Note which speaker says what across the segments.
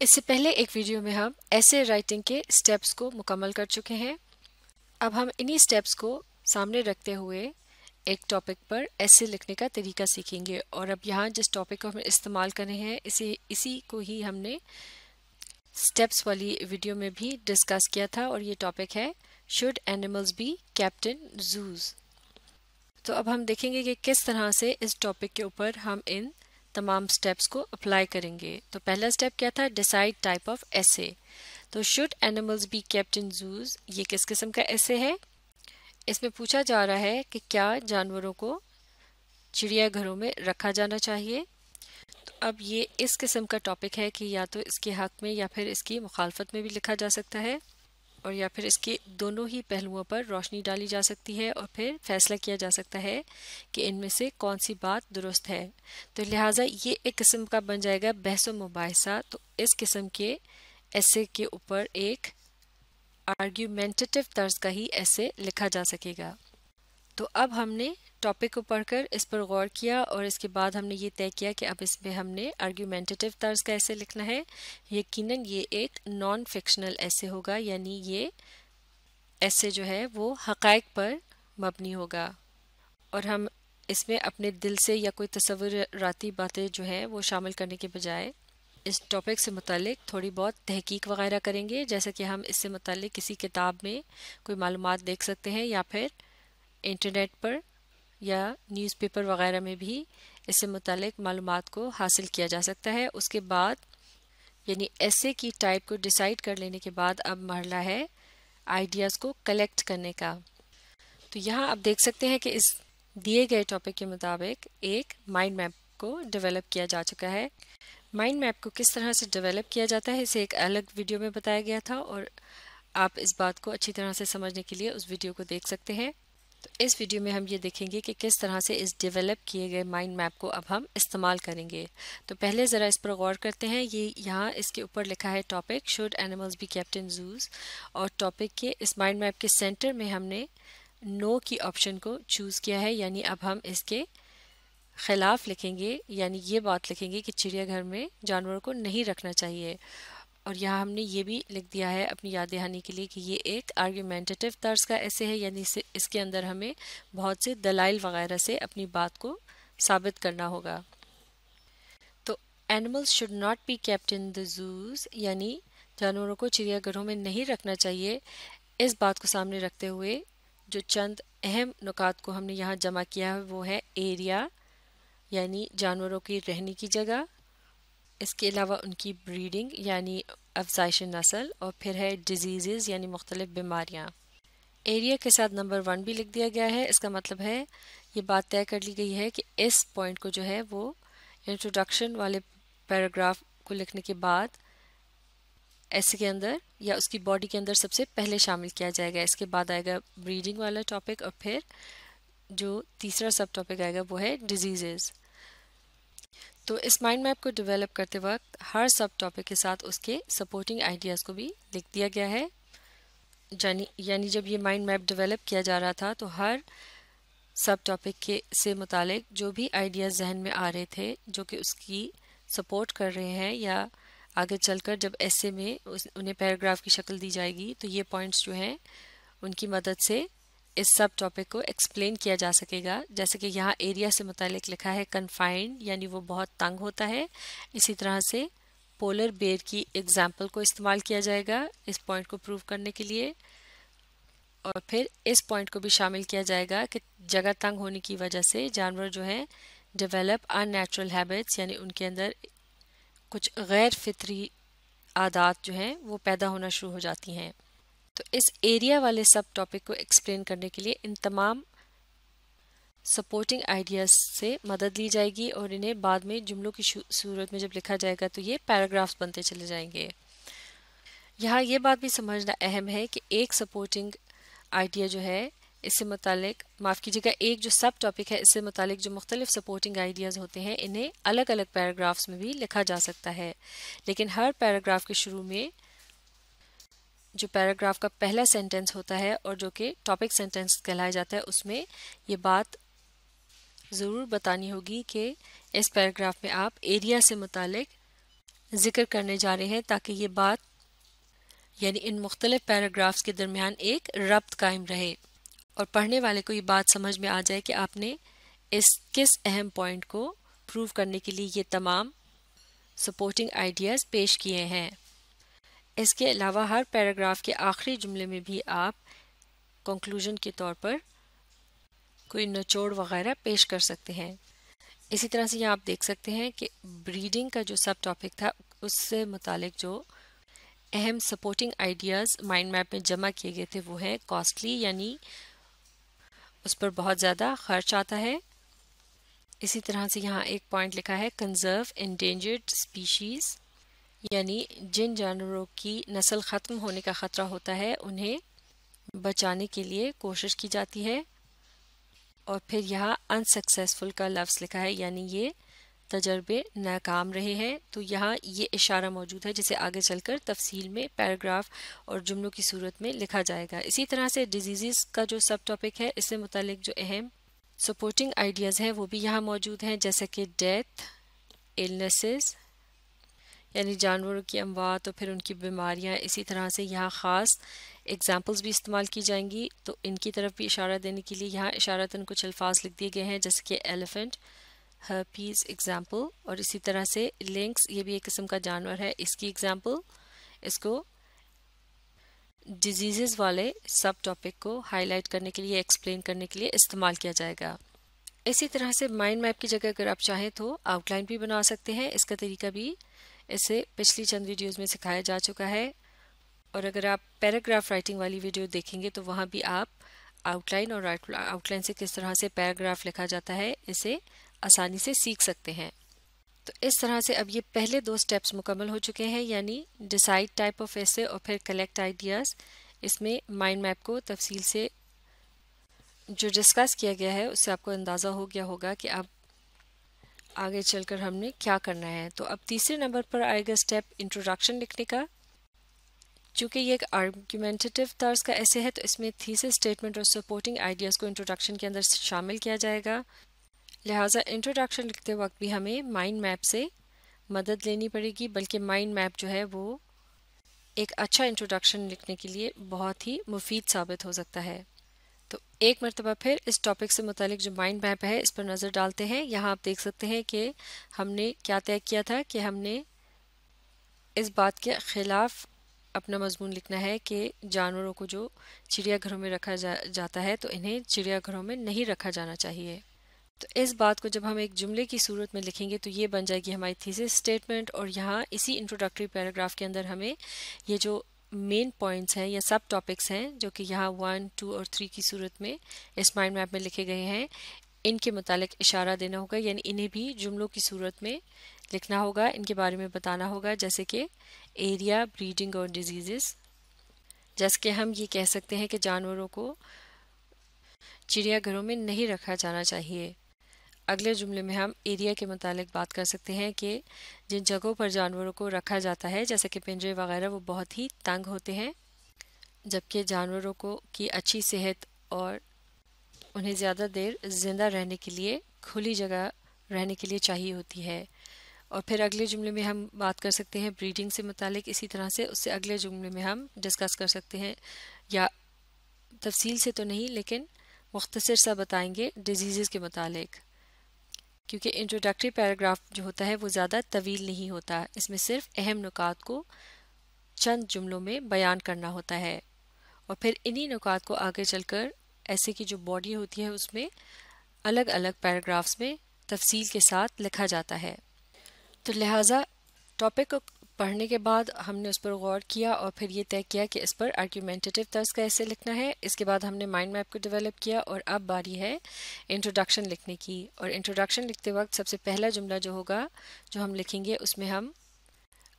Speaker 1: اس سے پہلے ایک ویڈیو میں ہم ایسے رائٹنگ کے سٹیپس کو مکمل کر چکے ہیں۔ اب ہم انہی سٹیپس کو سامنے رکھتے ہوئے ایک ٹاپک پر ایسے لکھنے کا طریقہ سیکھیں گے، اور اب یہاں جس ٹاپک کو ہم استعمال کر رہے ہیں اسی کو ہی ہم نے سٹیپس والی ویڈیو میں بھی ڈسکس کیا تھا، اور یہ ٹاپک ہے should animals be kept in zoos. تو اب ہم دیکھیں گے کہ کس طرح سے اس ٹاپک کے اوپر ہم ان تمام سٹیپس کو اپلائی کریں گے۔ تو پہلا سٹیپ کیا تھا؟ ڈیسائیڈ ٹائپ آف ایسے۔ تو should animals be kept in zoos, یہ کس قسم کا ایسے ہے؟ اس میں پوچھا جا رہا ہے کہ کیا جانوروں کو چڑیا گھروں میں رکھا جانا چاہیے۔ تو اب یہ اس قسم کا ٹاپک ہے کہ یا تو اس کے حق میں یا پھر اس کی مخالفت میں بھی لکھا جا سکتا ہے، اور یا پھر اس کے دونوں ہی پہلوؤں پر روشنی ڈالی جا سکتی ہے، اور پھر فیصلہ کیا جا سکتا ہے کہ ان میں سے کون سی بات درست ہے۔ تو لہٰذا یہ ایک قسم کا بن جائے گا بحث و مباحثہ۔ تو اس قسم کے ایسے کے اوپر ایک آرگیومنٹیٹو طرز کا ہی ایسے لکھا جا سکے گا۔ تو اب ہم نے ٹاپک کو پڑھ کر اس پر غور کیا، اور اس کے بعد ہم نے یہ طے کیا کہ اب اس میں ہم نے آرگیومنٹیٹو طرز کا ایسے لکھنا ہے۔ یقیناً یہ ایک نان فکشنل ایسے ہوگا، یعنی یہ ایسے جو ہے وہ حقائق پر مبنی ہوگا، اور ہم اس میں اپنے دل سے یا کوئی تصوراتی باتیں جو ہیں وہ شامل کرنے کے بجائے اس ٹاپک سے متعلق تھوڑی بہت تحقیق وغیرہ کریں گے، جیسے کہ ہم اس سے متعلق کسی کتاب میں کوئی معلومات دیکھ سکتے ہیں، یا پھر انٹرنیٹ پر یا نیوز پیپر وغیرہ میں بھی اس سے متعلق معلومات کو حاصل کیا جا سکتا ہے۔ اس کے بعد یعنی ایسے کی ٹائپ کو ڈیسائیڈ کر لینے کے بعد اب مرحلہ ہے آئیڈیاز کو کلیکٹ کرنے کا۔ تو یہاں آپ دیکھ سکتے ہیں کہ اس دیے گئے ٹاپک کے مطابق ایک مائنڈ میپ کو ڈیولپ کیا جا چکا ہے۔ مائنڈ میپ کو کس طرح سے ڈیولپ کیا جاتا ہے اسے ایک الگ ویڈیو میں بتایا گیا تھا، اور آپ اس بات کو اچھی طرح سے سمجھنے کے لیے اس ویڈیو کو دیکھ سکتے ہیں۔ تو اس ویڈیو میں ہم یہ دیکھیں گے کہ کس طرح سے اس ڈیولپ کیے گئے مائنڈ میپ کو اب ہم استعمال کریں گے۔ تو پہلے ذرا اس پر غور کرتے ہیں۔ یہ یہاں اس کے اوپر لکھا ہے topic should animals be kept in zoos, اور ٹاپک کے اس مائنڈ میپ کے سینٹر میں ہم نے نو کی آپشن کو چوز کیا ہے، یعنی اب ہم اس کے خلاف لکھیں گے، یعنی یہ بات لکھیں گے کہ چڑیا گھر میں جانوروں کو نہیں رکھنا چاہیے۔ اور یہاں ہم نے یہ بھی لکھ دیا ہے اپنی یاد دہانی کے لیے کہ یہ ایک آرگیومنٹیٹو طرز کا ایسے ہے، یعنی اس کے اندر ہمیں بہت سے دلائل وغیرہ سے اپنی بات کو ثابت کرنا ہوگا۔ تو animals should not be kept in the zoos, یعنی جانوروں کو چڑیا گھروں میں نہیں رکھنا چاہیے۔ اس بات کو سامنے رکھتے ہوئے جو چند اہم نکات کو ہم نے یہاں جمع کیا ہے وہ ہے ایریا، یعنی جانوروں کی رہنے کی جگہ، اس کے علاوہ ان کی بریڈنگ یعنی افزائش نسل، اور پھر ہے ڈیزیزز یعنی مختلف بیماریاں۔ ایریا کے ساتھ نمبر 1 بھی لکھ دیا گیا ہے۔ اس کا مطلب ہے یہ بات طے کر لی گئی ہے کہ اس پوائنٹ کو جو ہے وہ انٹروڈکشن والے پیراگراف کو لکھنے کے بعد ایسے کے اندر یا اس کی باڈی کے اندر سب سے پہلے شامل کیا جائے گا۔ اس کے بعد آئے گا بریڈنگ والا ٹاپک، اور پھر جو تیسرا سب ٹاپک آئے گا وہ ہے ڈیزیزز۔ تو اس مائنڈ میپ کو ڈیولپ کرتے وقت ہر سب ٹاپک کے ساتھ اس کے سپورٹنگ آئیڈیاز کو بھی لکھ دیا گیا ہے، یعنی جب یہ مائنڈ میپ ڈیولپ کیا جا رہا تھا تو ہر سب ٹاپک سے متعلق جو بھی آئیڈیاز ذہن میں آ رہے تھے جو کہ اس کی سپورٹ کر رہے ہیں، یا آگے چل کر جب ایسے میں انہیں پیراگراف کی شکل دی جائے گی تو یہ پوائنٹس جو ہیں ان کی مدد سے اس سب ٹاپک کو ایکسپلین کیا جا سکے گا۔ جیسے کہ یہاں ایریا سے متعلق لکھا ہے کنفائنڈ، یعنی وہ بہت تنگ ہوتا ہے۔ اسی طرح سے پولر بیئر کی ایگزامپل کو استعمال کیا جائے گا اس پوائنٹ کو پروو کرنے کے لیے، اور پھر اس پوائنٹ کو بھی شامل کیا جائے گا کہ جگہ تنگ ہونے کی وجہ سے جانور جو ہیں ڈیولپ ان نیچرل ہیبٹس، یعنی ان کے اندر کچھ غیر فطری عادات جو ہیں وہ پیدا ہونا شروع ہو جاتی ہیں۔ تو اس ایریا والے سب ٹاپک کو ایکسپلین کرنے کے لیے ان تمام سپورٹنگ آئیڈیاز سے مدد لی جائے گی، اور انہیں بعد میں جملوں کی صورت میں جب لکھا جائے گا تو یہ پیراگرافز بنتے چلے جائیں گے۔ یہاں یہ بات بھی سمجھنا اہم ہے کہ ایک سپورٹنگ آئیڈیا جو ہے اس سے متعلق ایک جو سب ٹاپک ہے اس سے متعلق جو مختلف سپورٹنگ آئیڈیاز ہوتے ہیں انہیں الگ الگ پیراگرافز میں بھی لکھا جا سکتا ہے، لیکن ہر پیراگراف کے شروع میں جو پیراگراف کا پہلا سینٹنس ہوتا ہے اور جو کہ ٹاپک سینٹنس کہلایا جاتا ہے اس میں یہ بات ضرور بتانی ہوگی کہ اس پیراگراف میں آپ ایریا سے متعلق ذکر کرنے جا رہے ہیں تاکہ یہ بات یعنی ان مختلف پیراگرافز کے درمیان ایک ربط قائم رہے اور پڑھنے والے کو یہ بات سمجھ میں آ جائے کہ آپ نے کس اہم پوائنٹ کو پروو کرنے کے لیے یہ تمام سپورٹنگ آئیڈیاز پیش کیے ہیں۔ اس کے علاوہ ہر پیراگراف کے آخری جملے میں بھی آپ کنکلوژن کے طور پر کوئی نچوڑ وغیرہ پیش کر سکتے ہیں۔ اسی طرح سے یہاں آپ دیکھ سکتے ہیں کہ بریڈنگ کا جو سب ٹاپک تھا اس سے متعلق جو اہم سپورٹنگ آئیڈیاز مائنڈ میپ میں جمع کیے گئے تھے وہ ہیں کاسٹلی، یعنی اس پر بہت زیادہ خرچ آتا ہے۔ اسی طرح سے یہاں ایک پوائنٹ لکھا ہے کنزرو انڈینجرڈ اسپیشیز، یعنی جن جانوروں کی نسل ختم ہونے کا خطرہ ہوتا ہے انہیں بچانے کے لیے کوشش کی جاتی ہے۔ اور پھر یہاں انسکسیسفل کا لفظ لکھا ہے، یعنی یہ تجربے ناکام رہے ہیں۔ تو یہاں یہ اشارہ موجود ہے جسے آگے چل کر تفصیل میں پیراگراف اور جملوں کی صورت میں لکھا جائے گا۔ اسی طرح سے ڈیزیزز کا جو سب ٹاپک ہے اس سے متعلق جو اہم سپورٹنگ آئیڈیاز ہیں وہ بھی یہاں موجود ہیں، جیسے کہ ڈیتھ، ایلنسز یعنی جانوروں کی اموات اور پھر ان کی بیماریاں۔ اسی طرح سے یہاں خاص ایگزامپلز بھی استعمال کی جائیں گی، تو ان کی طرف بھی اشارہ دینے کے لیے یہاں اشارتاً کچھ الفاظ لکھ دیے گئے ہیں، جیسے کہ ایلیفنٹ، ہرپیز ایگزامپل، اور اسی طرح سے لنکس، یہ بھی ایک قسم کا جانور ہے، اس کی ایگزامپل۔ اس کو ڈیزیزز والے سب ٹاپک کو ہائی لائٹ کرنے کے لیے، ایکسپلین کرنے کے لیے استعمال کیا جائے گا۔ اسی طرح سے مائنڈ میپ کی جگہ اگر آپ چاہیں تو آؤٹ لائن بھی بنا سکتے ہیں، اس کا طریقہ بھی اسے پچھلی چند ویڈیوز میں سکھایا جا چکا ہے، اور اگر آپ پیراگراف رائٹنگ والی ویڈیو دیکھیں گے تو وہاں بھی آپ آؤٹ لائن اور آؤٹ لائن سے کس طرح سے پیراگراف لکھا جاتا ہے اسے آسانی سے سیکھ سکتے ہیں۔ تو اس طرح سے اب یہ پہلے دو سٹیپس مکمل ہو چکے ہیں، یعنی ڈیسائیڈ ٹائپ آف ایسے اور پھر کلیکٹ آئیڈیاز۔ اس میں مائنڈ میپ کو تفصیل سے جو ڈسکس کیا گیا ہے اس سے آپ کو اندازہ ہو گیا ہوگا کہ اب آگے چل کر ہم نے کیا کرنا ہے۔ تو اب تیسرے نمبر پر آئے گا اسٹیپ انٹروڈکشن لکھنے کا۔ چونکہ یہ ایک آرگیومنٹیٹیو طرز کا ایسے ہے تو اس میں تھیسس اسٹیٹمنٹ اور سپورٹنگ آئیڈیاز کو انٹروڈکشن کے اندر شامل کیا جائے گا، لہٰذا انٹروڈکشن لکھتے وقت بھی ہمیں مائنڈ میپ سے مدد لینی پڑے گی، بلکہ مائنڈ میپ جو ہے وہ ایک اچھا انٹروڈکشن لکھنے کے لیے بہت ہی مفید ثابت ہو سکتا ہے۔ تو ایک مرتبہ پھر اس ٹاپک سے متعلق جو مائنڈ میپ ہے اس پر نظر ڈالتے ہیں۔ یہاں آپ دیکھ سکتے ہیں کہ ہم نے کیا طے کیا تھا کہ ہم نے اس بات کے خلاف اپنا مضمون لکھنا ہے کہ جانوروں کو جو چڑیا گھروں میں رکھا جاتا ہے تو انہیں چڑیا گھروں میں نہیں رکھا جانا چاہیے۔ تو اس بات کو جب ہم ایک جملے کی صورت میں لکھیں گے تو یہ بن جائے گی ہماری تھیسس اسٹیٹمنٹ، اور یہاں اسی انٹروڈکٹری پیراگراف کے اندر ہمیں یہ جو مین پوائنٹس ہیں یا سب ٹاپکس ہیں جو کہ یہاں 1، 2 اور 3 کی صورت میں اس مائنڈ میپ میں لکھے گئے ہیں، ان کے متعلق اشارہ دینا ہوگا، یعنی انہیں بھی جملوں کی صورت میں لکھنا ہوگا، ان کے بارے میں بتانا ہوگا، جیسے کہ ایریا، بریڈنگ اور ڈیزیزز۔ جیسے کہ ہم یہ کہہ سکتے ہیں کہ جانوروں کو چڑیا گھروں میں نہیں رکھا جانا چاہیے۔ اگلے جملے میں ہم ایریا کے متعلق بات کر سکتے ہیں کہ جن جگہوں پر جانوروں کو رکھا جاتا ہے جیسے کہ پنجرے وغیرہ وہ بہت ہی تنگ ہوتے ہیں، جبکہ جانوروں کو کی اچھی صحت اور انہیں زیادہ دیر زندہ رہنے کے لیے کھلی جگہ رہنے کے لیے چاہیے ہوتی ہے۔ اور پھر اگلے جملے میں ہم بات کر سکتے ہیں بریڈنگ سے متعلق، اسی طرح سے اس سے اگلے جملے میں ہم ڈسکس کر سکتے ہیں، یا تفصیل سے تو نہیں لیکن مختصر سا بتائیں گے ڈیزیزز کے متعلق، کیونکہ انٹروڈکٹری پیراگراف جو ہوتا ہے وہ زیادہ طویل نہیں ہوتا، اس میں صرف اہم نکات کو چند جملوں میں بیان کرنا ہوتا ہے، اور پھر انہی نکات کو آگے چل کر ایسے کی جو باڈی ہوتی ہے اس میں الگ الگ پیراگرافز میں تفصیل کے ساتھ لکھا جاتا ہے۔ تو لہٰذا ٹاپک کو پڑھنے کے بعد ہم نے اس پر غور کیا اور پھر یہ طے کیا کہ اس پر آرگیومنٹیٹیو طرز کا ایسے لکھنا ہے۔ اس کے بعد ہم نے مائنڈ میپ کو ڈیولپ کیا اور اب باری ہے انٹروڈکشن لکھنے کی، اور انٹروڈکشن لکھتے وقت سب سے پہلا جملہ جو ہوگا جو ہم لکھیں گے اس میں ہم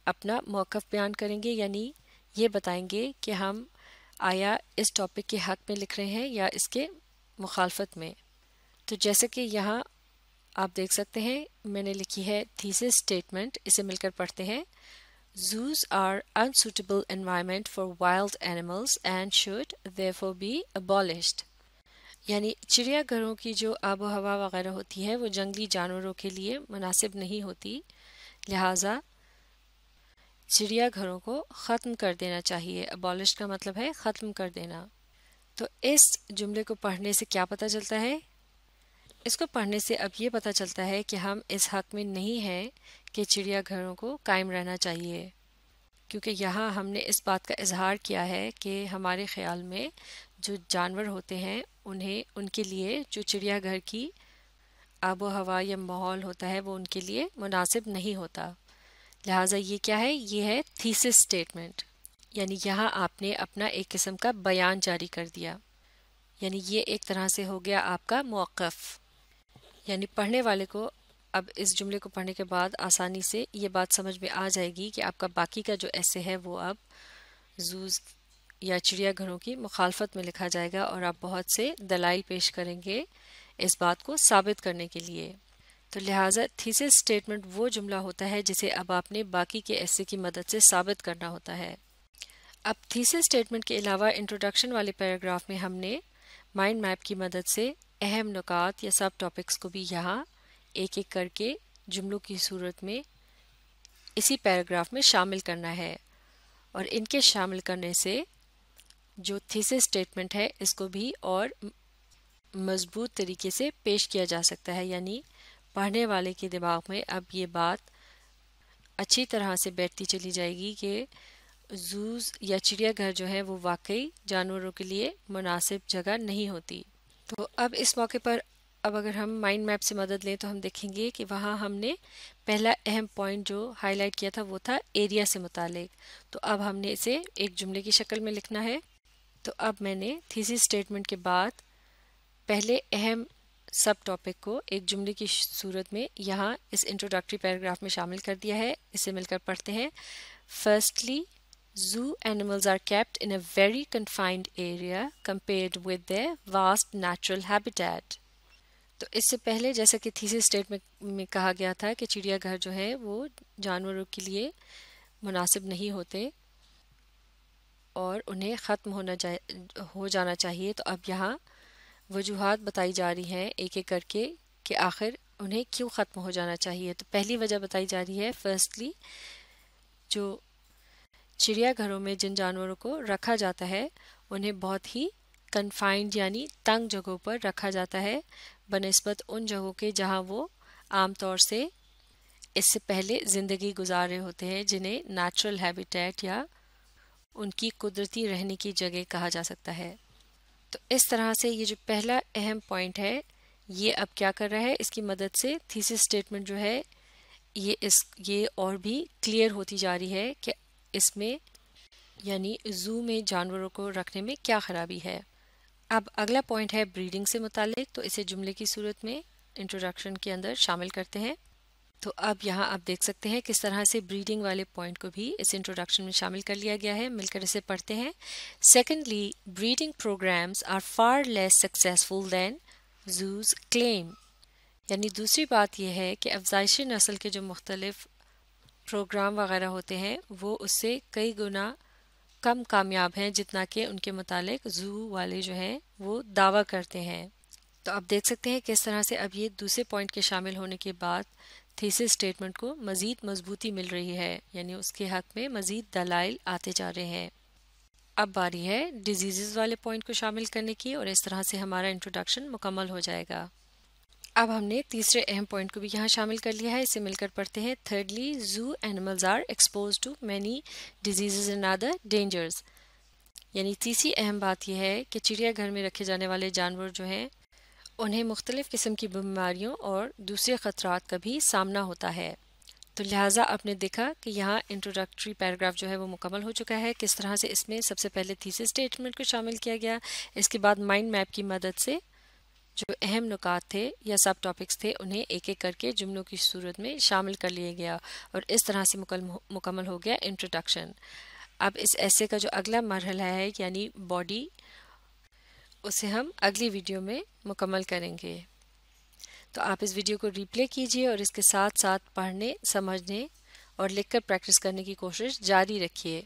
Speaker 1: اپنا موقف بیان کریں گے، یعنی یہ بتائیں گے کہ ہم آیا اس ٹاپک کے حق میں لکھ رہے ہیں یا اس کے مخالفت میں۔ تو جیسے کہ یہاں آپ دیکھ سکتے ہیں میں نے لکھی ہے تھیسس اسٹیٹمنٹ، اسے مل کر پڑھتے ہیں۔ Zoos are unsuitable environment for wild animals and should therefore be abolished۔ یعنی چڑیا گھروں کی جو آب و ہوا وغیرہ ہوتی ہے وہ جنگلی جانوروں کے لیے مناسب نہیں ہوتی، لہٰذا چڑیا گھروں کو ختم کر دینا چاہیے. ابالش کا مطلب ہے ختم کر دینا. تو اس جملے کو پڑھنے سے کیا پتہ چلتا ہے؟ اس کو پڑھنے سے اب یہ پتہ چلتا ہے کہ ہم اس حق میں نہیں ہیں کہ چڑیا گھروں کو قائم رہنا چاہیے، کیونکہ یہاں ہم نے اس بات کا اظہار کیا ہے کہ ہمارے خیال میں جو جانور ہوتے ہیں ان کے لیے جو چڑیا گھر کی آب و ہوا یا ماحول ہوتا ہے وہ ان کے لیے مناسب نہیں ہوتا. لہٰذا یہ کیا ہے؟ یہ ہے تھیسس اسٹیٹمنٹ، یعنی یہاں آپ نے اپنا ایک قسم کا بیان جاری کر دیا. یعنی یہ ایک طرح سے ہو گیا آپ کا موقف. یعنی پڑھنے والے کو اب اس جملے کو پڑھنے کے بعد آسانی سے یہ بات سمجھ میں آ جائے گی کہ آپ کا باقی کا جو ایسے ہے وہ اب زوز یا چڑیا گھروں کی مخالفت میں لکھا جائے گا، اور آپ بہت سے دلائل پیش کریں گے اس بات کو ثابت کرنے کے لیے. تو لہٰذا تھیسس اسٹیٹمنٹ وہ جملہ ہوتا ہے جسے اب آپ نے باقی کے ایسے کی مدد سے ثابت کرنا ہوتا ہے. اب تھیسس اسٹیٹمنٹ کے علاوہ انٹروڈکشن والے پیراگراف میں ہم نے مائنڈ میپ کی مدد سے اہم نکات یا سب ٹاپکس کو بھی یہاں ایک ایک کر کے جملوں کی صورت میں اسی پیراگراف میں شامل کرنا ہے، اور ان کے شامل کرنے سے جو تھیسس اسٹیٹمنٹ ہے اس کو بھی اور مضبوط طریقے سے پیش کیا جا سکتا ہے. یعنی پڑھنے والے کے دماغ میں اب یہ بات اچھی طرح سے بیٹھتی چلی جائے گی کہ زوز یا چڑیا گھر جو ہے وہ واقعی جانوروں کے لیے مناسب جگہ نہیں ہوتی. تو اب اس موقع پر اب اگر ہم مائنڈ میپ سے مدد لیں تو ہم دیکھیں گے کہ وہاں ہم نے پہلا اہم پوائنٹ جو ہائی لائٹ کیا تھا وہ تھا ایریا سے متعلق. تو اب ہم نے اسے ایک جملے کی شکل میں لکھنا ہے. تو اب میں نے تھیسس اسٹیٹمنٹ کے بعد پہلے اہم سب ٹاپک کو ایک جملے کی صورت میں یہاں اس انٹروڈکٹری پیراگراف میں شامل کر دیا ہے. اسے مل کر پڑھتے ہیں. Firstly, zoo animals are kept in a very confined area compared with their vast natural habitat. تو اس سے پہلے جیسا کہ تھیسس اسٹیٹمنٹ میں کہا گیا تھا کہ چڑیا گھر جو ہے وہ جانوروں کے لیے مناسب نہیں ہوتے اور انہیں ختم ہو جانا چاہیے. تو اب یہاں وجوہات بتائی جا رہی ہیں ایک ایک کر کے کہ آخر انہیں کیوں ختم ہو جانا چاہیے. تو پہلی وجہ بتائی جا رہی ہے فرسٹلی, جو چڑیا گھروں میں جن جانوروں کو رکھا جاتا ہے انہیں بہت ہی کنفائنڈ یعنی تنگ جگہوں پر رکھا جاتا ہے بنسبت ان جگہوں کے جہاں وہ عام طور سے اس سے پہلے زندگی گزار رہے ہوتے ہیں, جنہیں نیچرل ہیبیٹیٹ یا ان کی قدرتی رہنے کی جگہ کہا جا سکتا ہے. تو اس طرح سے یہ جو پہلا اہم پوائنٹ ہے یہ اب کیا کر رہا ہے, اس کی مدد سے تھیسس اسٹیٹمنٹ جو ہے یہ اور بھی کلیئر ہوتی جا رہی ہے کہ اس میں یعنی زو میں جانوروں کو رکھنے میں کیا خرابی ہے. اب اگلا پوائنٹ ہے بریڈنگ سے متعلق, تو اسے جملے کی صورت میں انٹروڈکشن کے اندر شامل کرتے ہیں. تو اب یہاں آپ دیکھ سکتے ہیں کس طرح سے بریڈنگ والے پوائنٹ کو بھی اس انٹروڈکشن میں شامل کر لیا گیا ہے. مل کر اسے پڑھتے ہیں. Secondly, breeding programmes are far less successful than zoos claim. یعنی دوسری بات یہ ہے کہ افزائشی نسل کے جو مختلف پروگرام وغیرہ ہوتے ہیں وہ اس سے کئی گنا کم کامیاب ہیں جتنا کہ ان کے متعلق زو والے جو ہیں وہ دعویٰ کرتے ہیں. تو آپ دیکھ سکتے ہیں کس طرح سے اب یہ دوسرے پوائنٹ کے شامل ہونے کے بعد تھیسس اسٹیٹمنٹ کو مزید مضبوطی مل رہی ہے, یعنی اس کے حق میں مزید دلائل آتے جا رہے ہیں. اب باری ہے ڈیزیزز والے پوائنٹ کو شامل کرنے کی, اور اس طرح سے ہمارا انٹروڈکشن مکمل ہو جائے گا. اب ہم نے تیسرے اہم پوائنٹ کو بھی یہاں شامل کر لیا ہے. اسے مل کر پڑھتے ہیں. Thirdly, zoo animals are expose to many diseases and other dangers. یعنی تیسری اہم بات یہ ہے کہ چڑیا گھر میں رکھے جانے والے جانور جو ہیں انہیں مختلف قسم کی بیماریوں اور دوسرے خطرات کا بھی سامنا ہوتا ہے. تو لہٰذا آپ نے دیکھا کہ یہاں انٹروڈکٹری پیراگراف جو ہے وہ مکمل ہو چکا ہے. کس طرح سے اس میں سب سے پہلے تھیسس اسٹیٹمنٹ کو شامل کیا گیا, اس کے بعد مائنڈ میپ کی مدد سے جو اہم نکات تھے یا سب ٹاپکس تھے انہیں ایک ایک کر کے جملوں کی صورت میں شامل کر لیا گیا, اور اس طرح سے مکمل ہو گیا انٹروڈکشن. اب اس ایسے کا جو اگلا مرحلہ ہے یعنی باڈی, اسے ہم اگلی ویڈیو میں مکمل کریں گے. تو آپ اس ویڈیو کو ریپلے کیجئے اور اس کے ساتھ ساتھ پڑھنے, سمجھنے اور لکھ کر پریکٹس کرنے کی کوشش جاری رکھیے.